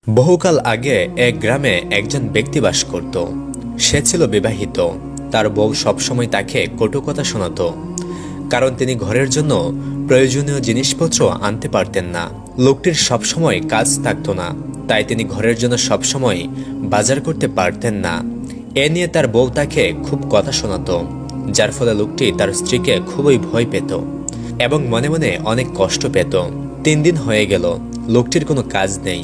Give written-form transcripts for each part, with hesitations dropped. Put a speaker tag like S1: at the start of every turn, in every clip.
S1: বহুকাল আগে এক গ্রামে একজন ব্যক্তি বাস করত। সে ছিল বিবাহিত। তার বউ সবসময় তাকে কটু কথা শোনাতো, কারণ তিনি ঘরের জন্য প্রয়োজনীয় জিনিসপত্র আনতে পারতেন না। লোকটির সবসময় কাজ থাকতো না, তাই তিনি ঘরের জন্য সবসময় বাজার করতে পারতেন না। এ নিয়ে তার বউ তাকে খুব কথা শোনাতো, যার ফলে লোকটি তার স্ত্রীকে খুবই ভয় পেত এবং মনে মনে অনেক কষ্ট পেত। 3 দিন হয়ে গেল, লোকটির কোনো কাজ নেই,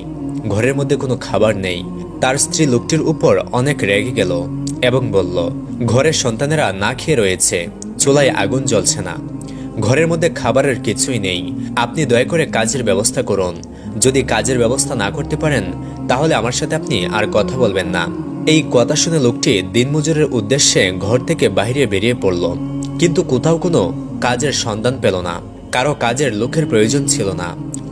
S1: ঘরের মধ্যে কোনো খাবার নেই। তার স্ত্রী লোকটির উপর অনেক রেগে গেল এবং বলল, ঘরের সন্তানেরা না খেয়ে রয়েছে, চুলায় আগুন জ্বলছে না, ঘরের মধ্যে খাবারের কিছুই নেই, আপনি দয়া করে কাজের ব্যবস্থা করুন। যদি কাজের ব্যবস্থা না করতে পারেন তাহলে আমার সাথে আপনি আর কথা বলবেন না। এই কথা শুনে লোকটি দিনমজুরের উদ্দেশ্যে ঘর থেকে বাইরে বেরিয়ে পড়ল, কিন্তু কোথাও কোনো কাজের সন্ধান পেল না। কারো কাজের লোকের প্রয়োজন ছিল না।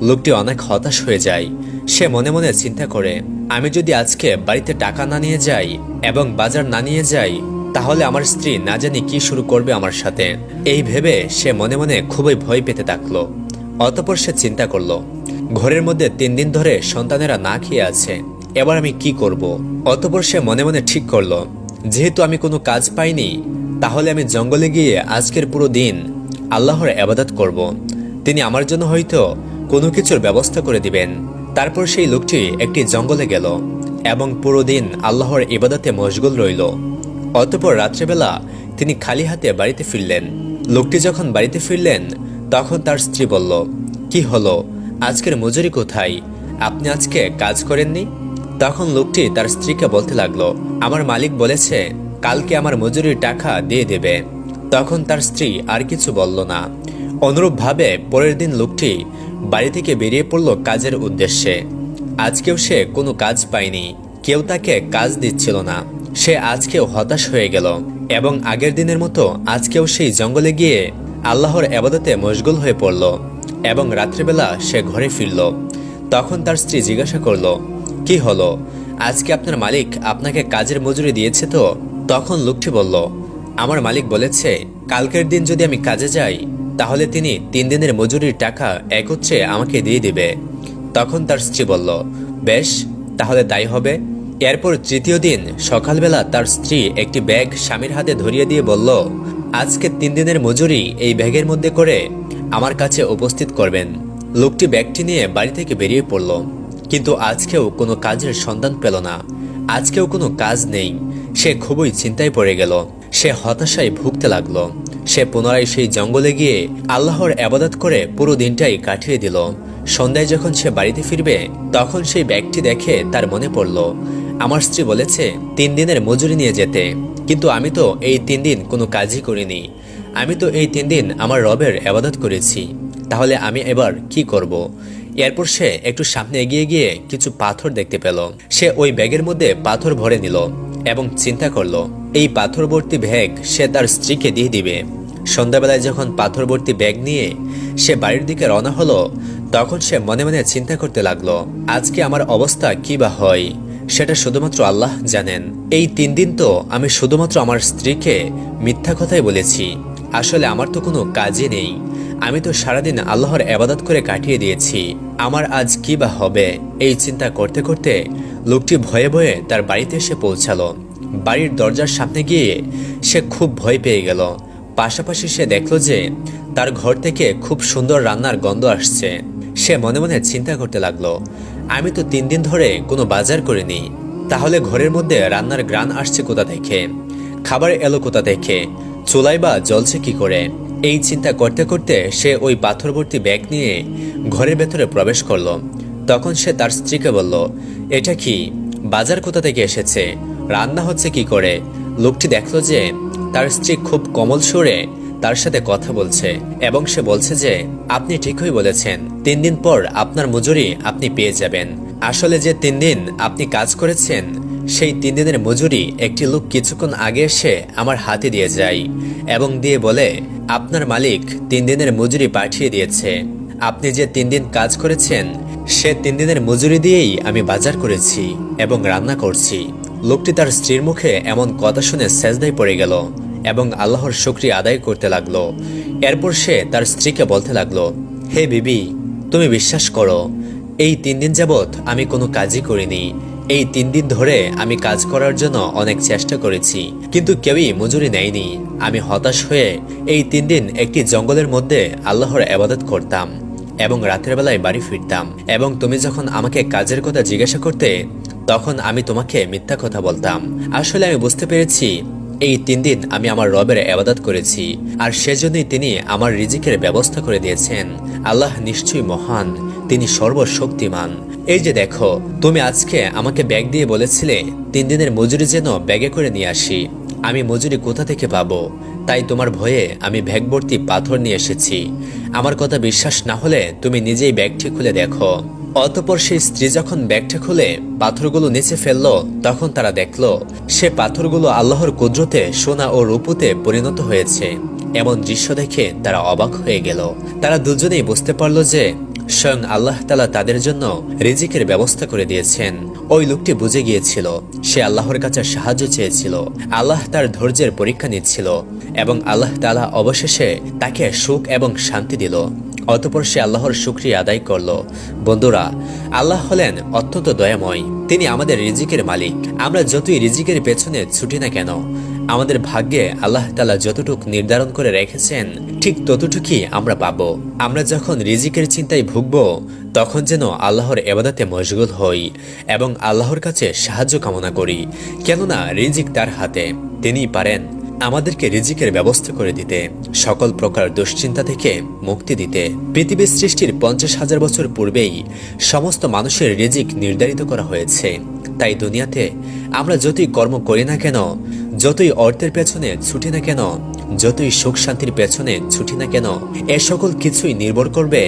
S1: লোকটি অনেক হতাশ হয়ে যায়। সে মনে মনে চিন্তা করে, আমি যদি আজকে বাড়িতে টাকা না নিয়ে যাই এবং বাজার না নিয়ে যাই, তাহলে আমার স্ত্রী না জানি কি শুরু করবে আমার সাথে। এই ভেবে সে মনে মনে খুবই ভয় পেতে থাকলো। অতঃপর সে চিন্তা করলো, ঘরের মধ্যে 3 দিন ধরে সন্তানেরা না খেয়ে আছে, এবার আমি কি করব। অতঃপর সে মনে মনে ঠিক করলো, যেহেতু আমি কোনো কাজ পাইনি, তাহলে আমি জঙ্গলে গিয়ে আজকের পুরো দিন আল্লাহর ইবাদত করব। তিনি আমার জন্য হয়তো কোনো কিছুর ব্যবস্থা করে দিবেন। তারপর সেই লোকটি একটি জঙ্গলে গেল এবং পুরো দিন আল্লাহর ইবাদতে মশগুল রইল। অতঃপর রাত্রেবেলা তিনি খালি হাতে বাড়িতে ফিরলেন। লোকটি যখন বাড়িতে ফিরলেন তখন তার স্ত্রী বলল, কি হলো, আজকের মজুরি কোথায়? আপনি আজকে কাজ করেননি? তখন লোকটি তার স্ত্রীকে বলতে লাগলো, আমার মালিক বলেছে কালকে আমার মজুরির টাকা দিয়ে দেবে। তখন তার স্ত্রী আর কিছু বলল না। অনুরূপভাবে পরের দিন লোকটি বাড়ি থেকে বেরিয়ে পড়ল কাজের উদ্দেশ্যে। আজকেও সে কোনো কাজ পায়নি, কেউ তাকে কাজ দিচ্ছিল না। সে আজকেও হতাশ হয়ে গেল এবং আগের দিনের মতো আজকেও সেই জঙ্গলে গিয়ে আল্লাহর ইবাদতে মশগুল হয়ে পড়ল এবং রাত্রিবেলা সে ঘরে ফিরল। তখন তার স্ত্রী জিজ্ঞাসা করল, কি হলো, আজকে আপনার মালিক আপনাকে কাজের মজুরি দিয়েছে তো? তখন লোকটি বলল, আমার মালিক বলেছে কালকের দিন যদি আমি কাজে যাই তাহলে তিনি 3 দিনের মজুরির টাকা একত্রে আমাকে দিয়ে দিবে। তখন তার স্ত্রী বলল, বেশ, তাহলে তাই হবে। এরপর তৃতীয় দিন সকালবেলা তার স্ত্রী একটি ব্যাগ স্বামীর হাতে ধরিয়ে দিয়ে বলল, আজকে 3 দিনের মজুরি এই ব্যাগের মধ্যে করে আমার কাছে উপস্থিত করবেন। লোকটি ব্যাগটি নিয়ে বাড়ি থেকে বেরিয়ে পড়ল, কিন্তু আজকেও কোনো কাজের সন্ধান পেল না। আজকেও কোনো কাজ নেই। সে খুবই চিন্তায় পড়ে গেল। সে হতাশায় ভুগতে লাগলো। সে পুনরায় সেই জঙ্গলে গিয়ে আল্লাহর ইবাদত করে পুরো দিনটাই কাটিয়ে দিল। সন্ধ্যায় যখন সে বাড়িতে ফিরবে তখন সেই ব্যাগটি দেখে তার মনে পড়ল, আমার স্ত্রী বলেছে 3 দিনের মজুরি নিয়ে যেতে, কিন্তু আমি তো এই 3 দিন কোনো কাজই করিনি। আমি তো এই 3 দিন আমার রবের ইবাদত করেছি, তাহলে আমি এবার কি করব। এরপর সে একটু সামনে এগিয়ে গিয়ে কিছু পাথর দেখতে পেল। সে ওই ব্যাগের মধ্যে পাথর ভরে নিল এবং চিন্তা করলো এই পাথর ভর্তি ব্যাগ সে তার স্ত্রীকে দিয়ে দিবে। সন্ধ্যাবেলায় যখন পাথর ভর্তি ব্যাগ নিয়ে সে বাড়ির দিকে রওনা হলো তখন সে মনে মনে চিন্তা করতে লাগলো, আজকে আমার অবস্থা কি বা হয় সেটা শুধুমাত্র আল্লাহ জানেন। এই 3 দিন তো আমি শুধুমাত্র আমার স্ত্রীকে মিথ্যা কথাই বলেছি, আসলে আমার তো কোনো কাজই নেই। আমি তো সারাদিন আল্লাহর ইবাদত করে কাটিয়ে দিয়েছি, আমার আজ কি বা হবে। এই চিন্তা করতে করতে লোকটি ভয়ে ভয়ে তার বাড়িতে এসে পৌঁছালো। বাড়ির দরজার সামনে গিয়ে সে খুব ভয় পেয়ে গেল। পাশাপাশি সে দেখল যে তার ঘর থেকে খুব সুন্দর রান্নার গন্ধ আসছে। সে মনে মনে চিন্তা করতে লাগলো, আমি তো 3 দিন ধরে কোনো বাজার করিনি, তাহলে ঘরের মধ্যে রান্নার ঘ্রাণ আসছে কোথা থেকে, খাবার এলো কোথা থেকে, চুলায় বা জ্বলছে কি করে। এই চিন্তা করতে করতে সে ওই পাথর ভর্তি ব্যাগ নিয়ে ঘরের ভেতরে প্রবেশ করলো। তখন সে তার স্ত্রীকে বলল, এটা কি, বাজার কোথা থেকে এসেছে, রান্না হচ্ছে কি করে। লোকটি দেখলো যে তার স্ত্রী খুব কোমল সুরে তার সাথে কথা বলছে এবং সে বলছে যে আপনি ঠিকই বলেছেন, 3 দিন পর আপনার মজুরি আপনি পেয়ে যাবেন। আসলে যে 3 দিন আপনি কাজ করেছেন সেই 3 দিনের মজুরি একটি লোক কিছুক্ষণ আগে এসে আমার হাতে দিয়ে যায় এবং দিয়ে বলে, আপনার মালিক 3 দিনের মজুরি পাঠিয়ে দিয়েছে। আপনি যে 3 দিন কাজ করেছেন সে 3 দিনের মজুরি দিয়েই আমি বাজার করেছি এবং রান্না করছি। লোকটি তার স্ত্রীর মুখে এমন কথা শুনে সেজদায় পড়ে গেল এবং আল্লাহর শুকরিয়া আদায় করতে লাগলো। এরপর সে তার স্ত্রীকে বলতে লাগলো, হে বিবি, তুমি বিশ্বাস করো এই 3 দিন যাবৎ আমি কোনো কাজই করিনি। এই 3 দিন ধরে আমি কাজ করার জন্য অনেক চেষ্টা করেছি, কিন্তু কেউই মজুরি নেয়নি। আমি হতাশ হয়ে এই 3 দিন একটি জঙ্গলের মধ্যে আল্লাহর ইবাদত করতাম এবং রাতের বেলায় বাড়ি ফিরতাম। এবং তুমি যখন আমাকে কাজের কথা জিজ্ঞাসা করতে, তখন আমি তোমাকে মিথ্যা কথা বলতাম। আসলে আমি বুঝতে পেরেছি এই 3 দিন আমি আমার রবের ইবাদত করেছি, আর সেজন্যই তিনি আমার রিজিকের ব্যবস্থা করে দিয়েছেন। আল্লাহ নিশ্চয়ই মহান, তিনি সর্বশক্তিমান। এই যে দেখো, তুমি আজকে আমাকে ব্যাগ দিয়ে বলেছিলে 3 দিনের মজুরি যেন ব্যাগে করে নিয়ে আসি। আমি মজুরি কোথা থেকে পাবো? তাই তোমার ভয়ে আমি ব্যাগ ভর্তি পাথর নিয়ে এসেছি। আমার কথা বিশ্বাস না হলে তুমি নিজেই ব্যাগটি খুলে দেখো। অতঃপর সেই স্ত্রী যখন ব্যাগটা খুলে পাথরগুলো নিচে ফেললো, তখন তারা দেখলো সে পাথরগুলো আল্লাহর কুদরতে সোনা ও রূপোতে পরিণত হয়েছে। এমন দৃশ্য দেখে তারা অবাক হয়ে গেল। তারা দুজনেই বুঝতে পারলো যে স্বয়ং আল্লাহ তাআলা তাদের জন্য রিজিকের ব্যবস্থা করে দিয়েছেন। ওই লোকটি বুঝে গিয়েছিল সে আল্লাহর কাছে সাহায্য চেয়েছিল, আল্লাহ তার ধৈর্যের পরীক্ষা নিচ্ছিল এবং আল্লাহ তাআলা অবশেষে তাকে সুখ এবং শান্তি দিল। অতঃপর সে আল্লাহর শুকরিয়া আদায় করল। বন্ধুরা, আল্লাহ হলেন অত্যন্ত দয়াময়, তিনি আমাদের রিজিকের মালিক। আমরা যতই রিজিকের পেছনে ছুটি না কেন, আমাদের ভাগ্যে আল্লাহ তাআলা যতটুকু নির্ধারণ করে রেখেছেন ঠিক ততটুকুই আমরা পাবো। আমরা যখন রিজিকের চিন্তায় ভুগবো, তখন যেন আল্লাহর ইবাদতে মশগুল হই এবং আল্লাহর কাছে সাহায্য কামনা করি। কেননা রিজিক তার হাতে, তিনিই পারেন আমাদেরকে রিজিকের ব্যবস্থা করে দিতে, সকল প্রকার দুশ্চিন্তা থেকে মুক্তি দিতে। পৃথিবীর সৃষ্টির 50,000 বছর পূর্বেই সমস্ত মানুষের রিজিক নির্ধারিত করা হয়েছে। তাই দুনিয়াতে আমরা যতই কর্ম করি না কেন, যতই অর্থের পেছনে ছুটি না কেন, যতই সুখ শান্তির পেছনে ছুটি না কেন, এ সকল কিছুই নির্ভর করবে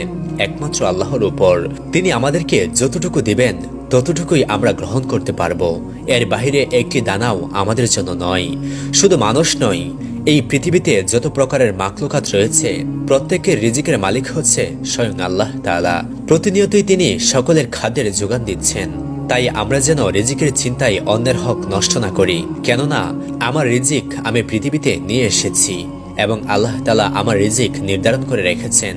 S1: একমাত্র আল্লাহর উপর। তিনি আমাদেরকে যতটুকু দিবেন ততটুকুই আমরা গ্রহণ করতে পারবো। এর বাহিরে একটি দানাও আমাদের জন্য নয়। শুধু মানুষ নয়, এই পৃথিবীতে যত প্রকারের মাখলুকাত রয়েছে প্রত্যেকের রিজিকের মালিক হচ্ছে স্বয়ং আল্লাহ তাআলা। প্রতিনিয়তই তিনি সকলের খাদ্যের যোগান দিচ্ছেন। তাই আমরা যেন রিজিকের চিন্তায় অন্যের হক নষ্ট না করি। কেননা আমার রিজিক আমি পৃথিবীতে নিয়ে এসেছি এবং আল্লাহ তাআলা আমার রিজিক নির্ধারণ করে রেখেছেন।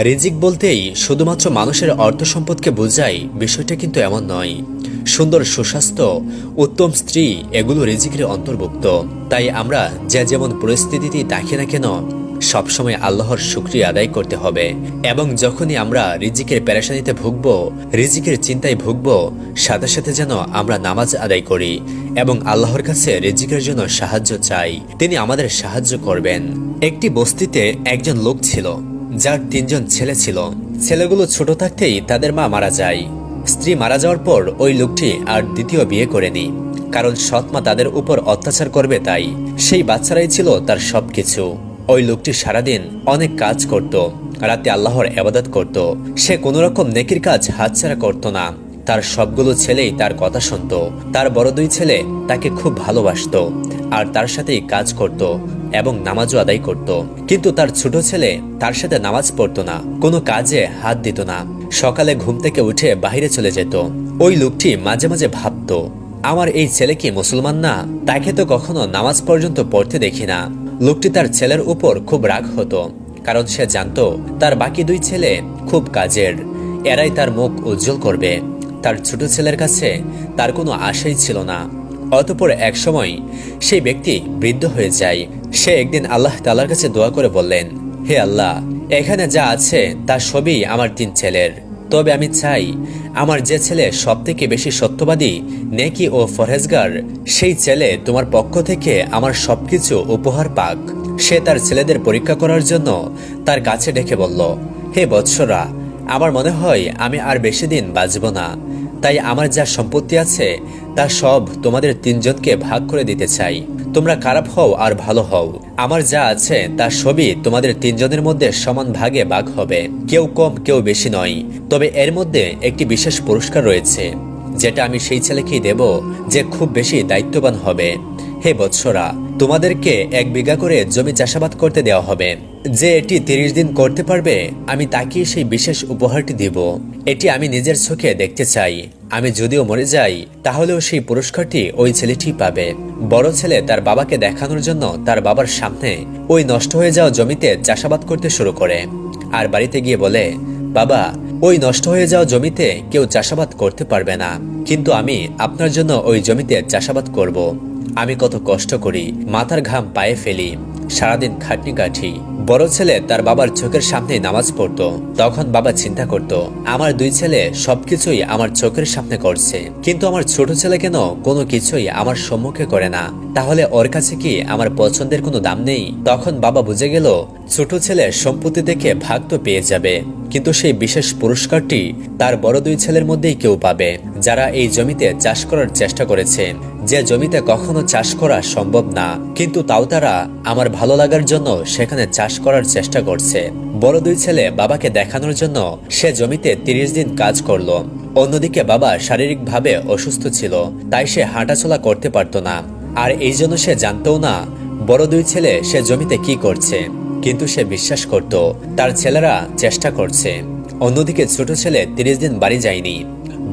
S1: রিজিক বলতেই শুধুমাত্র মানুষের অর্থ সম্পদকে বোঝায়, বিষয়টা কিন্তু এমন নয়। সুন্দর সুস্বাস্থ্য, উত্তম স্ত্রী, এগুলো রিজিকের অন্তর্ভুক্ত। তাই আমরা যে যেমন পরিস্থিতিতেই থাকি না কেন, সবসময় আল্লাহর শুকরিয়া আদায় করতে হবে। এবং যখনই আমরা রিজিকের পেরেশানিতে ভুগবো, রিজিকের চিন্তায় ভুগবো, সাথে সাথে যেন আমরা নামাজ আদায় করি এবং আল্লাহর কাছে রিজিকের জন্য সাহায্য চাই। তিনি আমাদের সাহায্য করবেন। একটি বস্তিতে একজন লোক ছিল যার 3 জন ছেলে ছিল। ছেলেগুলো ছোট থাকতেই তাদের মা মারা যায়। স্ত্রী মারা যাওয়ার পর ওই লোকটি আর দ্বিতীয় বিয়ে করেনি, কারণ সৎ মা তাদের উপর অত্যাচার করবে তাই। সেই বাচ্চারাই ছিল তার সবকিছু। ওই লোকটি সারাদিন অনেক কাজ করত, রাতে আল্লাহর ইবাদত করত। সে কোনো রকম নেকির কাজ হাতছাড়া করত না। তার সবগুলো ছেলেই তার কথা শুনত। তার বড় 2 ছেলে তাকে খুব ভালোবাসতো আর তার সাথেই কাজ করত এবং নামাজও আদায় করত। কিন্তু তার ছোট ছেলে তার সাথে নামাজ পড়তো না, কোনো কাজে হাত দিত না। সকালে ঘুম থেকে উঠে বাইরে চলে যেত। ওই লোকটি মাঝে মাঝে ভাবত, আমার এই ছেলে কি মুসলমান না? তাকে তো কখনো নামাজ পর্যন্ত পড়তে দেখি না। লোকটি তার ছেলের উপর খুব রাগ হতো, কারণ সে জানতো তার বাকি 2 ছেলে খুব কাজের, এরাই তার মুখ উজ্জ্বল করবে। তার ছোট ছেলের কাছে তার কোনো আশাই ছিল না। অতঃপর এক সময় সেই ব্যক্তি বৃদ্ধ হয়ে যায়। সে একদিন আল্লাহ তাআলার কাছে দোয়া করে বললেন, হে আল্লাহ, এখানে যা আছে তা সবই আমার 3 ছেলের। তবে আমি চাই আমার যে ছেলে সবথেকে বেশি সত্যবাদী, নেকি ও ফরহেজগার, সেই ছেলে তোমার পক্ষ থেকে আমার সবকিছু উপহার পাক। সে তার ছেলেদের পরীক্ষা করার জন্য তার কাছে ডেকে বলল, হে বৎসরা, আমার মনে হয় আমি আর বেশি দিন বাঁচব না। তাই আমার যা সম্পত্তি আছে তা সব তোমাদের 3 জনকে ভাগ করে দিতে চাই। তোমরা খারাপ হও আর ভালো হও, আমার যা আছে তা সবই তোমাদের 3 জনের মধ্যে সমান ভাগে ভাগ হবে, কেউ কম কেউ বেশি নয়। তবে এর মধ্যে একটি বিশেষ পুরস্কার রয়েছে, যেটা আমি সেই ছেলেকেই দেব যে খুব বেশি দায়িত্ববান হবে। হে বৎসরা, তোমাদেরকে 1 বিঘা করে জমি চাষাবাদ করতে দেওয়া হবে। যে এটি 30 দিন করতে পারবে, আমি তাকে সেই বিশেষ উপহারটি দিব। এটি আমি নিজের চোখে দেখতে চাই। আমি যদিও মরে যাই, তাহলেও সেই পুরস্কারটি ওই ছেলেটি পাবে। বড় ছেলে তার বাবাকে দেখানোর জন্য তার বাবার সামনে ওই নষ্ট হয়ে যাওয়া জমিতে চাষাবাদ করতে শুরু করে আর বাড়িতে গিয়ে বলে, বাবা, ওই নষ্ট হয়ে যাওয়া জমিতে কেউ চাষাবাদ করতে পারবে না, কিন্তু আমি আপনার জন্য ওই জমিতে চাষাবাদ করব। আমি কত কষ্ট করি, মাথার ঘাম পায়ে ফেলি, সারাদিন খাটনি কাঠি। বড় ছেলে তার বাবার চোখের সামনে নামাজ পড়তো। তখন বাবা চিন্তা করত, আমার দুই ছেলে সবকিছুই আমার চোখের সামনে করছে, কিন্তু আমার ছোট ছেলে কেন কোনো কিছুই আমার সম্মুখে করে না? তাহলে ওর কাছে কি আমার পছন্দের কোনো দাম নেই? তখন বাবা বুঝে গেল, ছোট ছেলে সম্পত্তি দেখে ভাগ তো পেয়ে যাবে, কিন্তু সেই বিশেষ পুরস্কারটি তার বড় দুই ছেলের মধ্যেই কেউ পাবে, যারা এই জমিতে চাষ করার চেষ্টা করেছে, যে জমিতে কখনো চাষ করা সম্ভব না, কিন্তু তাও তারা আমার ভালো লাগার জন্য সেখানে চাষ করার চেষ্টা করছে। বড় দুই ছেলে বাবাকে দেখানোর জন্য সে জমিতে 30 দিন কাজ করলো। অন্যদিকে বাবা শারীরিকভাবে অসুস্থ ছিল, তাই সে হাঁটাচলা করতে পারত না, আর এই জন্য সে জানতও না বড় দুই ছেলে সে জমিতে কি করছে, কিন্তু সে বিশ্বাস করত তার ছেলেরা চেষ্টা করছে। অন্যদিকে ছোট ছেলে 30 দিন বাড়ি যায়নি।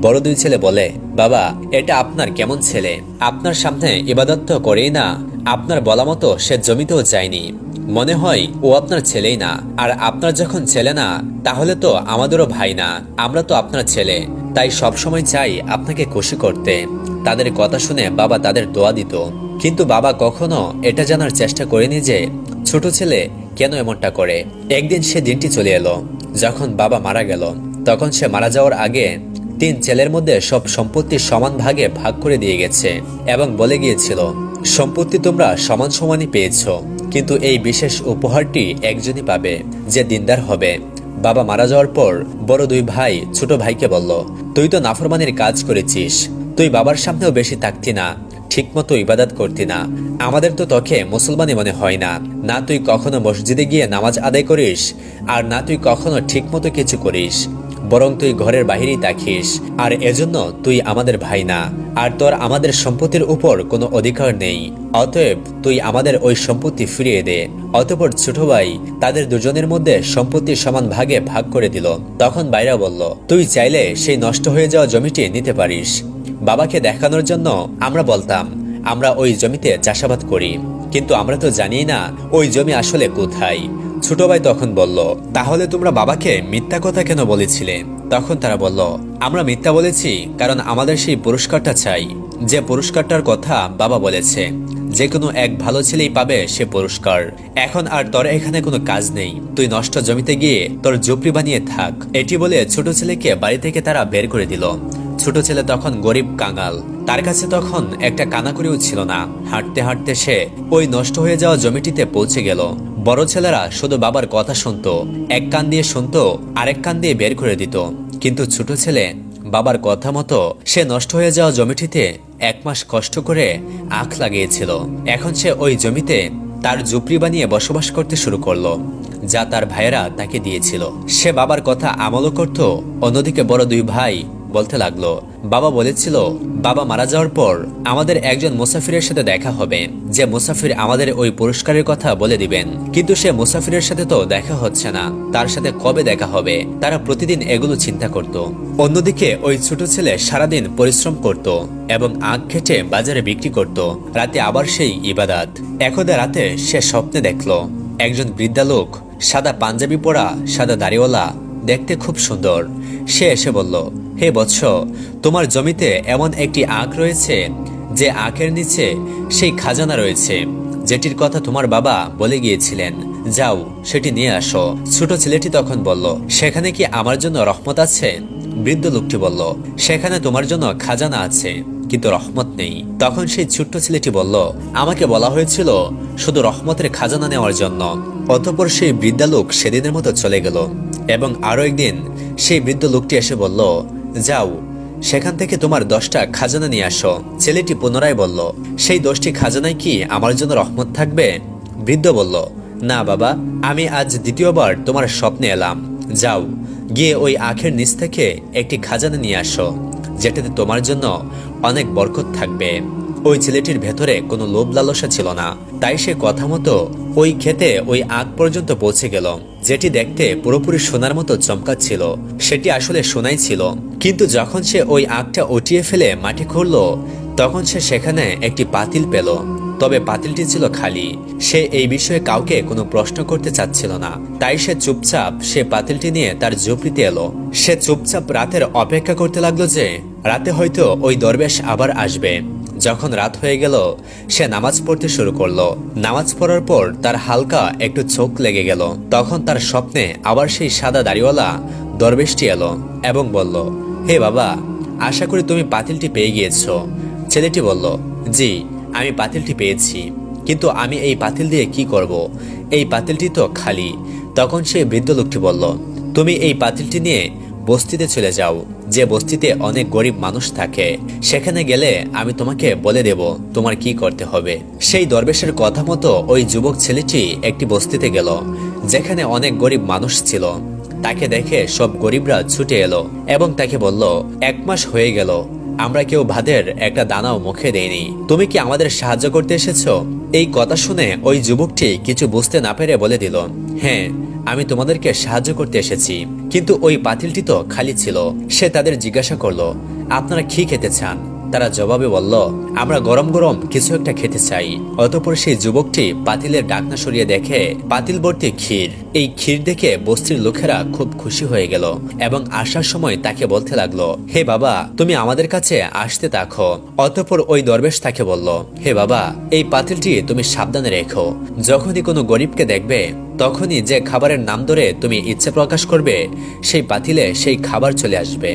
S1: বড় দুই ছেলে বলে, বাবা, এটা আপনার কেমন ছেলে? আপনার সামনে ইবাদত তো করেই না, আপনার বলা মতো সে জমিতেও যায়নি। মনে হয় ও আপনার ছেলেই না, আর আপনার যখন ছেলে না, তাহলে তো আমাদেরও ভাই না, আমরা তো আপনার ছেলে, তাই সব সময় চাই আপনাকে খুশি করতে। তাদের কথা শুনে বাবা তাদের দোয়া দিত, কিন্তু বাবা কখনো এটা জানার চেষ্টা করেনি যে ছোট ছেলে কেন এমনটা করে। একদিন সে দিনটি চলে এলো যখন বাবা মারা গেল। তখন সে মারা যাওয়ার আগে 3 ছেলের মধ্যে সব সম্পত্তি সমান ভাগে ভাগ করে দিয়ে গেছে এবং বলে গিয়েছিল, সম্পত্তি তোমরা সমান সমানই পেয়েছ, কিন্তু এই বিশেষ উপহারটি একজনই পাবে, যে দিনদার হবে। বাবা মারা যাওয়ার পর বড় দুই ভাই ছোট ভাইকে বলল, তুই তো নাফরমানির কাজ করেছিস, তুই বাবার সামনেও বেশি থাকতি না, ঠিকমতো ইবাদত করতি না, আমাদের তো তোকে মুসলমানই মনে হয় না, না তুই কখনো মসজিদে গিয়ে নামাজ আদায় করিস, আর না তুই কখনো ঠিকমতো কিছু করিস, বরং তুই ঘরের বাহিরেই থাকিস, আর এজন্য তুই আমাদের ভাই না, আর তোর আমাদের সম্পত্তির উপর কোনো অধিকার নেই, অতএব তুই আমাদের ওই সম্পত্তি ফিরিয়ে দে। অতঃপর ছোট ভাই তাদের দুজনের মধ্যে সম্পত্তি সমান ভাগে ভাগ করে দিল। তখন ভাইরা বলল, তুই চাইলে সেই নষ্ট হয়ে যাওয়া জমিটি নিতে পারিস। বাবাকে দেখানোর জন্য আমরা বলতাম আমরা ওই জমিতে চাষাবাদ করি, কিন্তু আমরা তো জানি না ওই জমি আসলে কোথায়। ছোট ভাই তখন বলল, তাহলে তোমরা বাবাকে মিথ্যা কথা কেন বলেছিলে? তখন তারা বলল, আমরা মিথ্যা বলেছি কারণ আমাদের সেই পুরস্কারটা চাই, যে পুরস্কারটার কথা বাবা বলেছে, যে কোনো এক ভালো ছেলেই পাবে সে পুরস্কার। এখন আর তোর এখানে কোনো কাজ নেই, তুই নষ্ট জমিতে গিয়ে তোর ঝুপড়ি বানিয়ে থাক। এটি বলে ছোট ছেলেকে বাড়ি থেকে তারা বের করে দিল। ছোট ছেলে তখন গরিব কাঙাল, তার কাছে তখন একটা কানাকড়িও ছিল না। হাঁটতে হাঁটতে সে ওই নষ্ট হয়ে যাওয়া জমিটিতে পৌঁছে গেল। বড় ছেলেরা শুধু বাবার কথা শুনতো, এক কান দিয়ে শুনতো, আরেক কান দিয়ে বের করে দিত, কিন্তু ছোট ছেলে বাবার কথা মতো সে নষ্ট হয়ে যাওয়া জমিটিতে 1 মাস কষ্ট করে আখ লাগিয়েছিল। এখন সে ওই জমিতে তার ঝুপড়ি বানিয়ে বসবাস করতে শুরু করলো, যা তার ভাইয়েরা তাকে দিয়েছিল। সে বাবার কথা আমলও করত। অন্যদিকে বড় দুই ভাই বলতে লাগলো, বাবা বলেছিল বাবা মারা যাওয়ার পর আমাদের একজন মুসাফিরের সাথে দেখা হবে, যে মুসাফির আমাদের ওই পুরস্কারের কথা বলে দিবেন, কিন্তু সে মুসাফিরের সাথে তো দেখা হচ্ছে না, তার সাথে কবে দেখা হবে? তারা প্রতিদিন এগুলো চিন্তা করত। অন্যদিকে ওই ছোট ছেলে সারাদিন পরিশ্রম করত এবং আখ খেটে বাজারে বিক্রি করত, রাতে আবার সেই ইবাদত। একদা রাতে সে স্বপ্নে দেখলো একজন বৃদ্ধা লোক, সাদা পাঞ্জাবি পরা, সাদা দাড়িওয়ালা, দেখতে খুব সুন্দর। সে এসে বলল, হে বৎস, তোমার জমিতে এমন একটি আখ রয়েছে যে আখের নিচে সেই খাজানা রয়েছে, যেটির কথা তোমার বাবা বলে গিয়েছিলেন, যাও সেটি নিয়ে আসো। ছোট ছেলেটি তখন বলল, সেখানে কি আমার জন্য রহমত আছে? বৃদ্ধ লোকটি বলল, সেখানে তোমার জন্য খাজানা আছে, কিন্তু রহমত নেই। তখন সেই ছোট্ট ছেলেটি বলল, আমাকে বলা হয়েছিল শুধু রহমতের খাজানা নেওয়ার জন্য। অতঃপর সেই বৃদ্ধা লোক সেদিনের মতো চলে গেল এবং আরো একদিন সেই বৃদ্ধ লোকটি এসে বলল, যাও সেখান থেকে তোমার 10টা খাজানা নিয়ে আসো। ছেলেটি পুনরায় বলল, সেই 10টি খাজানায় কি আমার জন্য রহমত থাকবে? বৃদ্ধ বলল, না বাবা, আমি আজ দ্বিতীয়বার তোমার স্বপ্নে এলাম, যাও গিয়ে ওই আখের নিচ থেকে একটি খাজানা নিয়ে আসো, যেটাতে তোমার জন্য অনেক বরকত থাকবে। ওই ছেলেটির ভেতরে কোনো লোভ লালসা ছিল না, তাই সে কথা মতো ওই খেতে ওই আখ পর্যন্ত পৌঁছে গেল, যেটি দেখতে পুরোপুরি সোনার মতো চমকাচ্ছিল। সেটি আসলে সোনাই ছিল, কিন্তু যখন সে ওই আখটা উঠিয়ে ফেলে মাটি খুঁড়ল, তখন সে সেখানে একটি পাতিল পেল। তবে পাতিলটি ছিল খালি। সে এই বিষয়ে কাউকে কোনো প্রশ্ন করতে চাচ্ছিল না, তাই সে চুপচাপ সে পাতিলটি নিয়ে তার ঝুপড়িতে এলো। সে চুপচাপ রাতের অপেক্ষা করতে লাগলো যে রাতে হয়তো ওই দরবেশ আবার আসবে। যখন রাত হয়ে গেল সে নামাজ পড়তে শুরু করলো। নামাজ পড়ার পর তার হালকা একটু চোখ লেগে গেল। তখন তার স্বপ্নে আবার সেই সাদা দাড়িওয়ালা দরবেশটি এলো এবং বলল, হে বাবা, আশা করি তুমি পাতিলটি পেয়ে গিয়েছো। ছেলেটি বলল, জি, আমি পাতিলটি পেয়েছি, কিন্তু আমি এই পাতিল দিয়ে কি করব? এই পাতিলটি তো খালি। তখন সেই বৃদ্ধ লোকটি বলল, তুমি এই পাতিলটি নিয়ে বস্তিতে চলে যাও, যে বস্তিতে অনেক গরিব মানুষ থাকে। সেখানে গেলে আমি তোমাকে বলে দেব তোমার কি করতে হবে। সেই দরবেশের কথা মতো ওই যুবক ছেলেটি একটি বস্তিতে গেল, যেখানে অনেক গরিব মানুষ ছিল। তাকে দেখে সব গরিবরা ছুটে এলো এবং তাকে বলল, 1 মাস হয়ে গেল আমরা কেউ ভাতের একটা দানাও মুখে দেইনি, তুমি কি আমাদের সাহায্য করতে এসেছো? এই কথা শুনে ওই যুবকটি কিছু বুঝতে না পেরে বলে দিল, হ্যাঁ, আমি তোমাদেরকে সাহায্য করতে এসেছি, কিন্তু ওই পাতিলটি তো খালি ছিল। সে তাদের জিজ্ঞাসা করলো, আপনারা কি খেতে চান? তারা জবাবে বলল, আমরা গরম গরম কিছু একটা খেতে চাই। অতঃপর সেই যুবকটি পাতিলের ঢাকনা সরিয়ে দেখে পাতিল ভর্তি ক্ষীর। এই ক্ষীর দেখে বস্তির লোকেরা খুব খুশি হয়ে গেল এবং আসার সময় তাকে বলতে লাগলো, হে বাবা, তুমি আমাদের কাছে আসতে থাকো। অতঃপর ওই দরবেশ তাকে বলল, হে বাবা, এই পাতিলটি তুমি সাবধানে রেখো। যখনই কোনো গরিবকে দেখবে তখনই যে খাবারের নাম ধরে তুমি ইচ্ছে প্রকাশ করবে, সেই পাতিলে সেই খাবার চলে আসবে।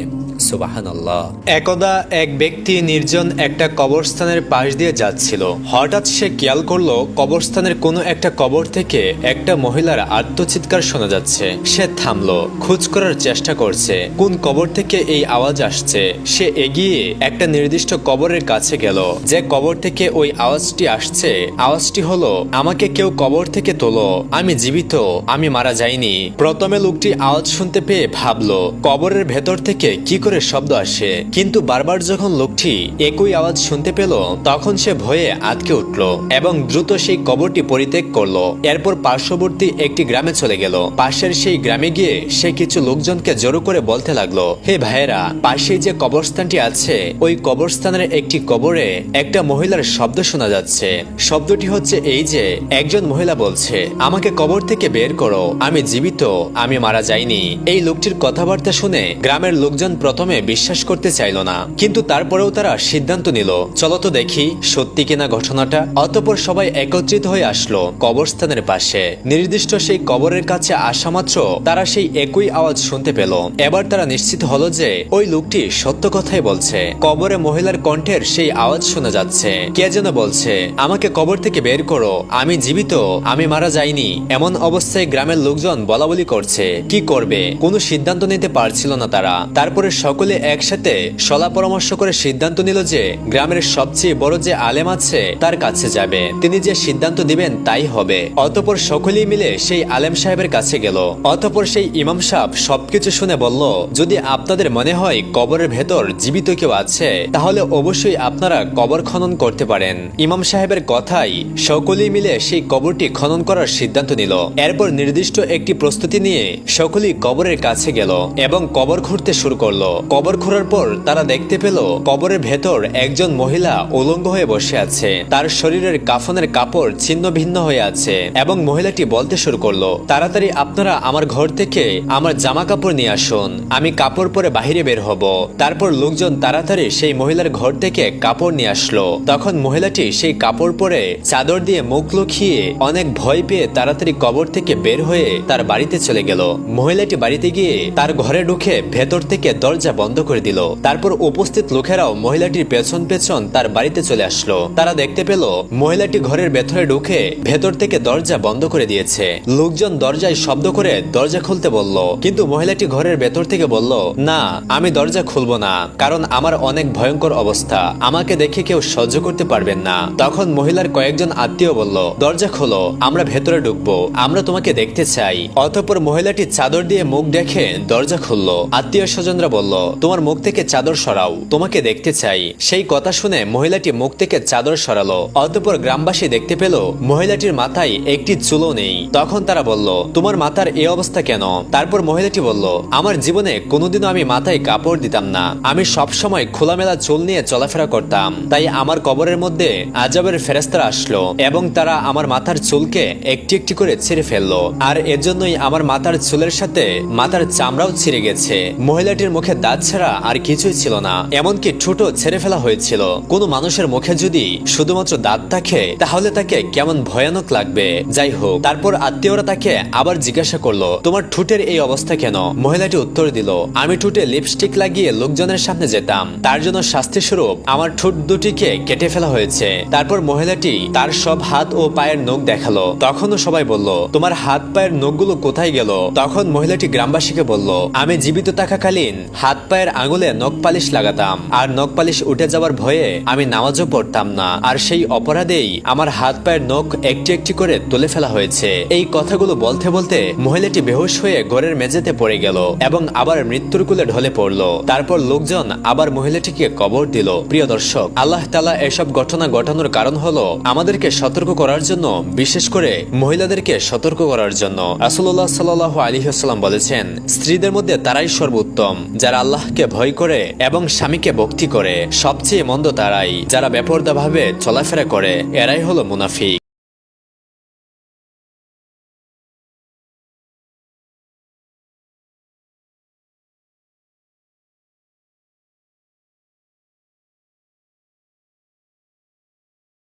S1: সুবহানাল্লাহ। একদা এক ব্যক্তি নির্জন একটা কবরস্থানের পাশ দিয়ে যাচ্ছিল। হঠাৎ সে খেয়াল করলো কবরস্থানের কোনো একটা কবর থেকে একটা মহিলার আর্তচিৎকার শোনা যাচ্ছে। সে থামলো, খোঁজ করার চেষ্টা করছে কোন কবর থেকে এই আওয়াজ আসছে। সে এগিয়ে একটা নির্দিষ্ট কবরের কাছে গেল। যে কবর থেকে ওই আওয়াজটি আসছে, আওয়াজটি হলো, আমাকে কেউ কবর থেকে তোলো, আমি জীবিত, আমি মারা যাইনি। প্রথমে লোকটি আওয়াজ শুনতে পেয়ে ভাবলো কবরের ভেতর থেকে কি করে শব্দ আসে, কিন্তু বারবার যখন লোকটি একই আওয়াজ শুনতে পেল তখন সে ভয়ে আটকে উঠল এবং দ্রুত সেই কবরটি পরিত্যাগ করলো। এরপর পার্শ্ববর্তী একটি গ্রামে চলে গেল। পাশের সেই গ্রামে গিয়ে সে কিছু লোকজনকে জড়ো করে বলতে লাগলো, হে ভাইয়েরা, পাশে যে কবরস্থানটি আছে ওই কবরস্থানের একটি কবরে একটা মহিলার শব্দ শোনা যাচ্ছে। শব্দটি হচ্ছে এই যে একজন মহিলা বলছে, আমাকে কবর থেকে বের করো, আমি জীবিত, আমি মারা যাইনি। এই লোকটির কথাবার্তা শুনে গ্রামের লোকজন প্রথমে বিশ্বাস করতে চাইল না, কিন্তু তারপরেও তারা সিদ্ধান্ত নিল, চলো তো দেখি সত্যি কিনা ঘটনাটা। অতঃপর সবাই একত্রিত হয়ে আসলো কবরস্থানের পাশে। নির্দিষ্ট সেই কবরের কাছে আসা মাত্র তারা সেই একই আওয়াজ শুনতে পেল। এবার তারা নিশ্চিত হলো যে ওই লোকটি সত্য কথাই বলছে। কবরে মহিলার কণ্ঠের সেই আওয়াজ শোনা যাচ্ছে, কে যেন বলছে, আমাকে কবর থেকে বের করো, আমি জীবিত, আমি মারা যাইনি। এমন অবস্থায় গ্রামের লোকজন বলাবলি করছে, কি করবে কোনো সিদ্ধান্ত নিতে পারছিল না তারা। তারপরে সকলে একসাথে সলা পরামর্শ করে সিদ্ধান্ত নিল যে গ্রামের সবচেয়ে বড় যে আলেম আছে তার কাছে যাবে, তিনি যে সিদ্ধান্ত দিবেন তাই হবে। অতঃপর সকলেই মিলে সেই আলেম সাহেবের কাছে গেল। অতঃপর সেই ইমাম সাহেব সবকিছু শুনে বলল, যদি আপনাদের মনে হয় কবরের ভেতর জীবিত কেউ আছে তাহলে অবশ্যই আপনারা কবর খনন করতে পারেন। ইমাম সাহেবের কথাই সকলেই মিলে সেই কবরটি খনন করার সিদ্ধান্ত নিল। এরপর নির্দিষ্ট একটি প্রস্তুতি নিয়ে সকলেই কবরের কাছে গেল এবং কবর খুঁড়তে শুরু করলো। কবর খোঁড়ার পর তারা দেখতে পেল কবরের ভেতর একজন মহিলা উলঙ্গ হয়ে বসে আছে। তার শরীরের কাফনের কাপড় ছিন্ন ভিন্ন হয়ে আছে এবং মহিলাটি বলতে শুরু করলো, তাড়াতাড়ি আপনারা আমার ঘর থেকে আমার জামা কাপড় নিয়ে আসুন, আমি কাপড় পরে বাহিরে বের হব। তারপর লোকজন তাড়াতাড়ি সেই মহিলার ঘর থেকে কাপড় নিয়ে আসলো। তখন মহিলাটি সেই কাপড় পরে চাদর দিয়ে মুখ লুকিয়ে অনেক ভয় পেয়ে তাড়াতাড়ি কবর থেকে বের হয়ে তার বাড়িতে চলে গেল। মহিলাটি বাড়িতে গিয়ে তার ঘরে ঢুকে ভেতর থেকে দরজা বন্ধ করে দিল। তারপর উপস্থিত লোকেরাও মহিলাটির পেছন পেছন তার বাড়িতে চলে আসলো। তারা দেখতে পেল মহিলাটি ঘরের ভেতরে ঢুকে ভেতর থেকে দরজা বন্ধ করে দিয়েছে। লোকজন দরজায় শব্দ করে দরজা খুলতে বলল, কিন্তু মহিলাটি ঘরের ভেতর থেকে বলল, না, আমি দরজা খুলবো না, কারণ আমার অনেক ভয়ঙ্কর অবস্থা, আমাকে দেখে কেউ সহ্য করতে পারবেন না। তখন মহিলার কয়েকজন আত্মীয় বলল, দরজা খোলো, আমরা ভেতরে ঢুকবো, আমরা তোমাকে দেখতে চাই। অতঃপর মহিলাটি চাদর দিয়ে মুখ দেখে দরজা খুললো। আত্মীয় স্বজনরা বলল, তোমার মুখ থেকে চাদর সরাও, তোমাকে দেখতে চাই। সেই কথা শুনে মহিলাটি মুখ থেকে চাদর সরালো। অতঃপর গ্রামবাসী দেখতে পেল মহিলাটির মাথায় একটি চুলও নেই। তখন তারা বলল, তোমার মাথার এই অবস্থা কেন? তারপর মহিলাটি বলল, আমার জীবনে কোনোদিনও আমি মাথায় কাপড় দিতাম না, আমি সব সময় খোলামেলা চুল নিয়ে চলাফেরা করতাম। তাই আমার কবরের মধ্যে আযাবের ফেরেশতারা আসলো এবং তারা আমার মাথার চুলকে একটি একটি করে ছিঁড়ে ফেললো, আর এজন্যই আমার মাথার চুলের সাথে মাথার চামড়াও ছিঁড়ে গেছে। মহিলাটির মুখে দাঁত ছাড়া আর কিছুই ছিল না, এমনকি ঠোঁটও ছেড়ে ফেলা হয়েছিল। কোনো মানুষের মুখে যদি শুধুমাত্র দাঁত থাকে তাহলে তাকে কেমন ভয়ানক লাগবে। যাই হোক, তারপর আত্মীয়রা তাকে আবার জিজ্ঞাসা করলো, তোমার ঠোঁটের এই অবস্থা কেন? মহিলাটি উত্তর দিল, আমি ঠোঁটে লিপস্টিক লাগিয়ে লোকজনের সামনে যেতাম, তার জন্য শাস্তি স্বরূপ আমার ঠোঁট দুটিকে কেটে ফেলা হয়েছে। তারপর মহিলাটি তার সব হাত ও পায়ের নখ দেখালো। তখনও সবাই বলল, তোমার হাত পায়ের নখগুলো কোথায় গেল? তখন মহিলাটি গ্রামবাসীকে বলল, আমি জীবিত থাকাকালীন হাত পায়ের আঙুলে নখ পালিশ লাগাতাম, আর নখ পালিশ উঠে যাওয়ার ভয়ে আমি নামাজও পড়তাম না, আর সেই অপরাধেই আমার হাত পায়ের নখ একটি একটি করে তুলে ফেলা হয়েছে। এই কথাগুলো বলতে বলতে মহিলাটি বেহুশ হয়ে ঘরের মেঝেতে পড়ে গেল এবং আবার মৃত্যুর কুলে ঢলে পড়ল। তারপর লোকজন আবার মহিলাটিকে কবর দিল। প্রিয় দর্শক, আল্লাহ তাআলা এসব ঘটনা ঘটানোর কারণ হলো আমাদেরকে সতর্ক করার জন্য, বিশেষ করে মহিলাদেরকে সতর্ক করার জন্য। রাসূলুল্লাহ সাল্লাল্লাহু আলাইহি ওয়াসাল্লাম বলেছেন, স্ত্রীদের মধ্যে তারাই সর্বোত্তম যারা আল্লাহকে ভয় করে এবং স্বামীকে ভক্তি করে। সবচেয়ে মন্দ তারাই যারা বেপরোয়াভাবে চলাফেরা করে, এরাই হলো মুনাফিক।